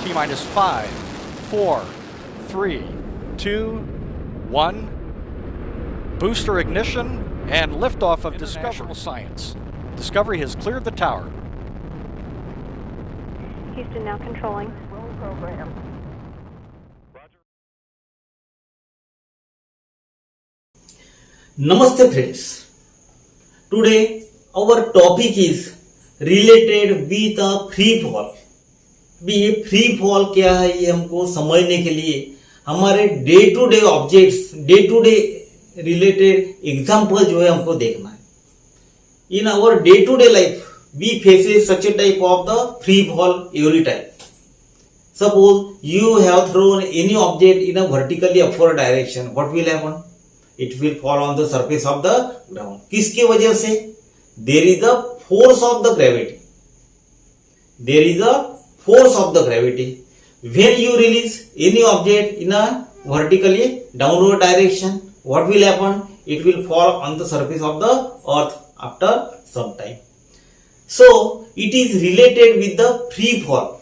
T minus 5, 4, 3, 2, 1. Booster ignition and liftoff of Discovery Science. Discovery has cleared the tower. Houston now controlling. Program. Namaste friends. Today our topic is related with a free fall. भी ये free fall क्या है ये हमको समझने के लिए हमारे day to day objects day to day related example जो है हमको देखना है. In our day to day life we faces such a type of the free fall every time. Suppose you have thrown any object in a vertically upward direction. What will happen? It will fall on the surface of the ground. किसके वजह से? There is a force of the gravity. There is a force of the gravity. When you release any object in a vertically downward direction, what will happen? It will fall on the surface of the earth after some time. So it is related with the free fall.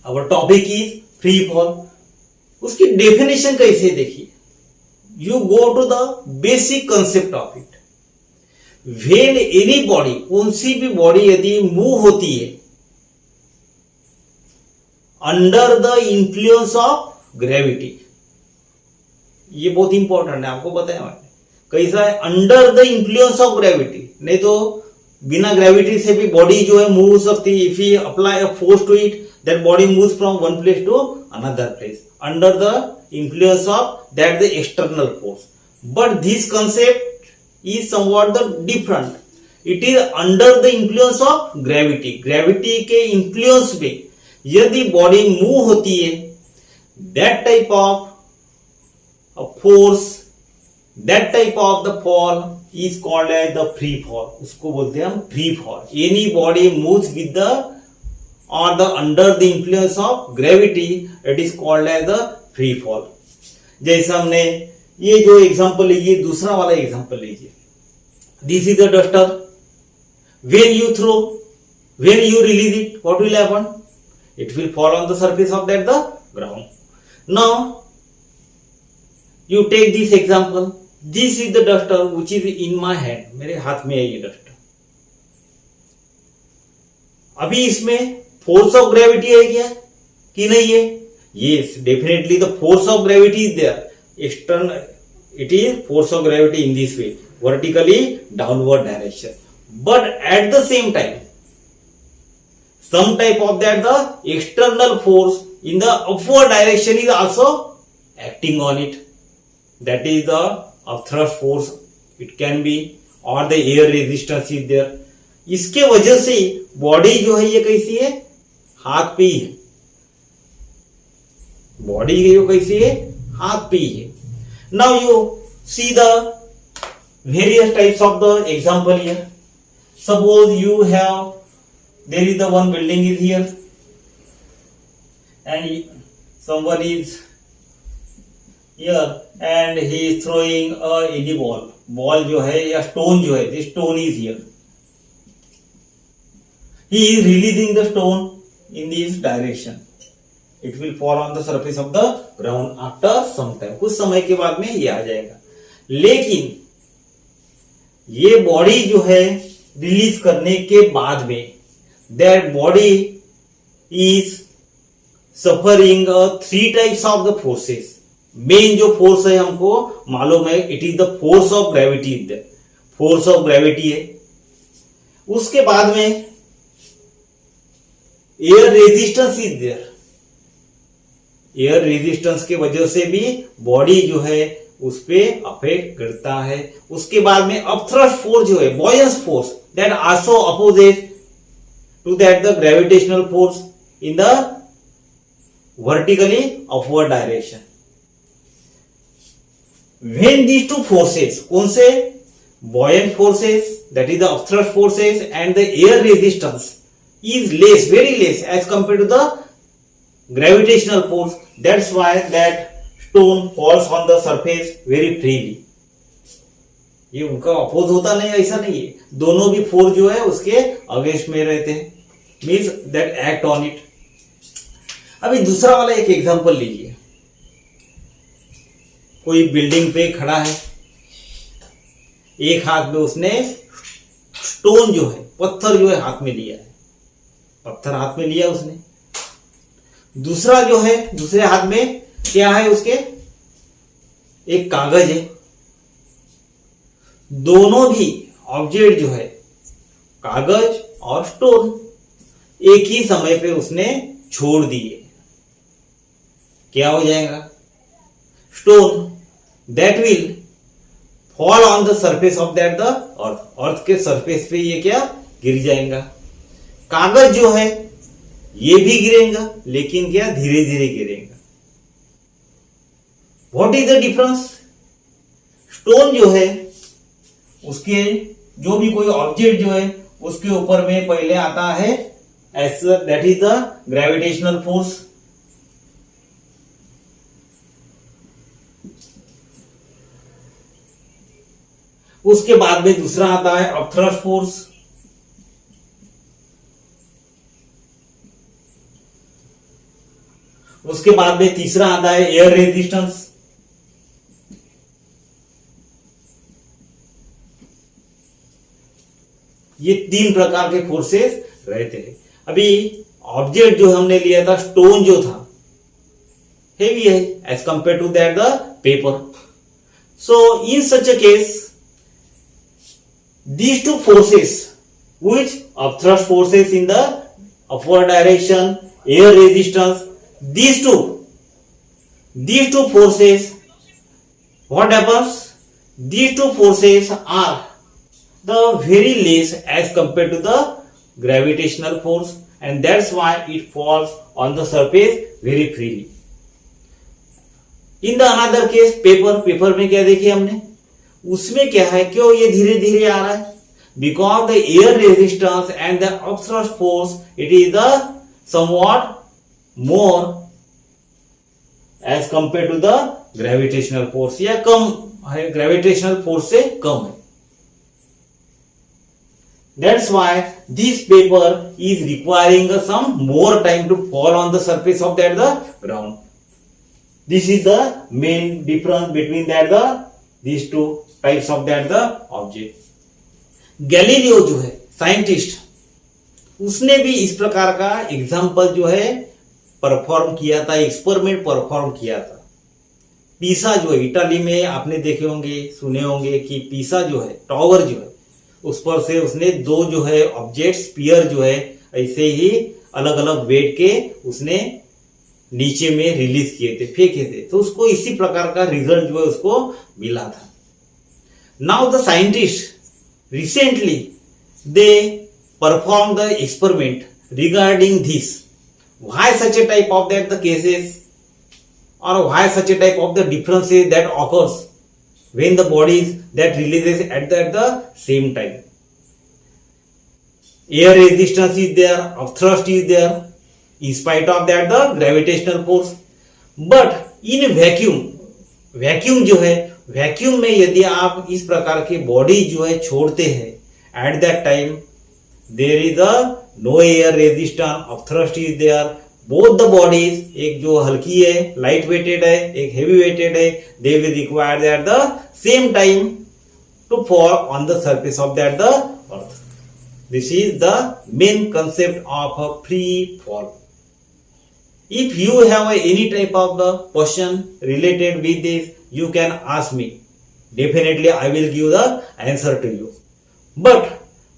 Our topic is free fall. उसकी definition कैसे देखिए. You go to the basic concept of it. When any body, कौन सी भी body यदि move होती है under the influence of gravity, ये बहुत इंपॉर्टेंट है, आपको बताया मैंने कैसा है. Under the influence of gravity, नहीं तो बिना ग्रेविटी से भी बॉडी जो है मूव हो सकती है. If you apply a force to it, that body moves from one place to another place under the influence of that the external force. But this concept is somewhat the different. It is under the influence of gravity. Gravity के influence पे यदि body move होती है, that type of a force, that type of the fall is called as the free fall. उसको बोलते हैं हम free fall. Any body moves with the or the under the influence of gravity, it is called as the free fall. जैसे हमने ये जो example लीजिए, दूसरा वाला एग्जांपल लीजिए. This is the duster. When you throw, when you release it, what will happen? It will fall on the surface of that the ground. Now you take this example. This is the duster which is in my hand. मेरे हाथ में है ये duster. अभी इसमें force of gravity है क्या कि नहीं है? Yes, definitely the force of gravity is there. External, it is force of gravity in this way, vertically downward direction. But at the same time some type of that the external force in the upward direction is also acting on it. That is the upthrust force. It can be, or the air resistance is there. इसके वजह से body जो है ये कैसी है? हाथ पे ही है. बॉडी जो कैसी है? हाथ पे ही है. Now you see the various types of the example here. Suppose you have, there is the one building is here and someone is here and he is throwing any ball जो है या stone जो है, this stone is here. He is releasing the stone in this direction. It will fall on the surface of the ground after some time. कुछ समय के बाद में ये आ जाएगा. लेकिन ये बॉडी जो है रिलीज करने के बाद में that body is suffering three types of the forces. Main जो फोर्स है हमको मालूम है, it is the force of gravity. Force of gravity है. उसके बाद में air resistance is there. Air resistance के वजह से भी बॉडी जो है उस पे अफेक्ट करता है. उसके बाद में अपथ्रस्ट फोर्स जो है, buoyancy force, that also opposite to that the gravitational force in the vertically upward direction. When these two forces, कौन से? Buoyant forces, that is the upthrust forces, and the air resistance is less, very less as compared to the gravitational force. That's why that stone falls on the surface very freely. ये उनका oppose होता नहीं, ऐसा नहीं है. दोनों भी force जो है उसके अगेंस्ट में रहते हैं. Means that act on it. अभी दूसरा वाला एक एग्जांपल लीजिए। कोई बिल्डिंग पे खड़ा है, एक हाथ में उसने स्टोन जो है, पत्थर जो है हाथ में लिया है, पत्थर हाथ में लिया उसने। दूसरा जो है, दूसरे हाथ में क्या है उसके, एक कागज है। दोनों भी ऑब्जेक्ट जो है, कागज और स्टोन, एक ही समय पे उसने छोड़ दिए। क्या हो जाएगा? Stone that will fall on the surface of that the earth, earth के सरफेस पे ये क्या गिर जाएगा। कागज जो है ये भी गिरेगा, लेकिन क्या धीरे धीरे गिरेगा। What is the difference? Stone जो है उसके, जो भी कोई ऑब्जेक्ट जो है उसके ऊपर में पहले आता है that is the gravitational force. उसके बाद में दूसरा आता है अपथ्रस्ट फोर्स। उसके बाद में तीसरा आता है एयर रेजिस्टेंस। ये तीन प्रकार के फोर्सेस रहते हैं। अभी ऑब्जेक्ट जो हमने लिया था, स्टोन जो था, हेवी है as compare to that the paper. So in such a case these two forces, which upthrust forces in the upward direction, air resistance, these two forces, what happens? These two forces are the very less as compared to the gravitational force, and that's why it falls on the surface very freely. In the another case, paper में क्या देखिए हमने, उसमें क्या है, क्यों ये धीरे धीरे आ रहा है? Because the air resistance and the upthrust force, it is the somewhat more as compare to the gravitational force, या कम है, ग्रेविटेशनल फोर्स से कम है। That's why this paper is requiring some more time to fall on the surface of that the ground. This is the main difference between that the these two types of that the object. Galileo जो है scientist, उसने भी इस प्रकार का example जो है perform किया था, एक्सपेरिमेंट परफॉर्म किया था। पीसा जो है इटाली में, आपने देखे होंगे, सुने होंगे कि पीसा जो है टावर जो है, उस पर से उसने दो जो है ऑब्जेक्ट स्पीयर जो है ऐसे ही अलग अलग वेट के उसने नीचे में रिलीज किए थे, फेंके थे, तो उसको इसी प्रकार का रिजल्ट जो है उसको मिला था। Now the scientist recently they perform the experiment regarding this, why such a type of that the cases और why such a type of the differences that occurs when the bodies that releases at the same time. Air resistance is there, upthrust is there, in spite of that the gravitational force, but in vacuum जो है, vacuum में यदि आप इस प्रकार की body जो है छोड़ते हैं, at that time there is a no air resistance, upthrust is there, both the bodies, एक जो हल्की है लाइट वेटेड है, एक हेवी वेटेड है, they will require that the same time to fall on the surface of that the earth. This is the main concept of a free fall. If you have any type of the question related with this, you can ask me. Definitely I will give the answer to you. But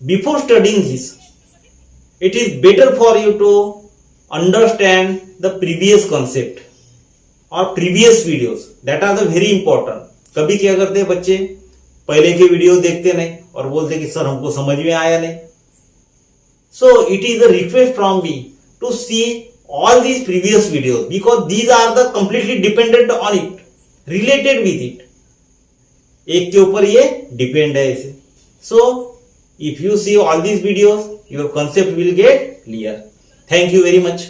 before studying this, it is better for you to understand the previous concept or previous videos that are the very important. कभी क्या करते हैं बच्चे, पहले के video देखते नहीं और बोलते कि सर हमको समझ में आया नहीं। So it is a request from me to see all these previous videos because these are the completely dependent on it, related with it, एक के ऊपर ये डिपेंड है इसे। So if you see all these videos, your concept will get clear. Thank you very much.